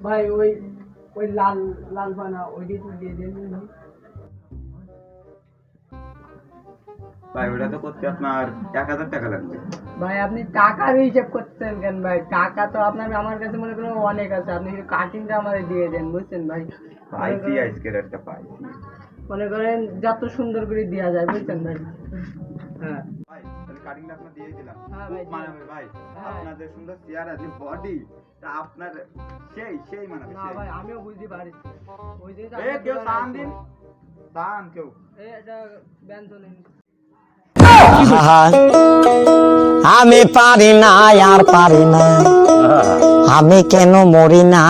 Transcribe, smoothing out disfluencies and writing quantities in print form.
ভাই ওই ওই লাল লাল পানা ওইটি তো দিয়ে দেন ভাই ওটা তো করতে আপনার 1000 টাকা লাগবে। ভাই আপনি টাকার হিসাব করতেছেন কেন ভাই? টাকা তো আপনার আমার কাছে মনে করেন অনেক আছে, আপনি শুধু কাটিংটা আমারে দিয়ে দেন, বুঝছেন ভাই? পাইছি আজকের একটা পাইছি। মনে করেন যত সুন্দর করে দেওয়া যায়, বুঝছেন ভাই? হ্যাঁ ভাই তাহলে কাটিংটা আপনার দিয়ে দিলাম। হ্যাঁ খুব ভাই, মানাবে ভাই। হ্যাঁ। আপনার যে সুন্দর চেহারা যে বডি তা আপনার সেই মানাবে না সেই। ভাই আমিও বুঝতে পারছি। ওই যে এ কেউ সান দিন। সান কেউ। এটা ব্যঞ্জন আমি পারি না আর পারি না, আমি কেন মরি না।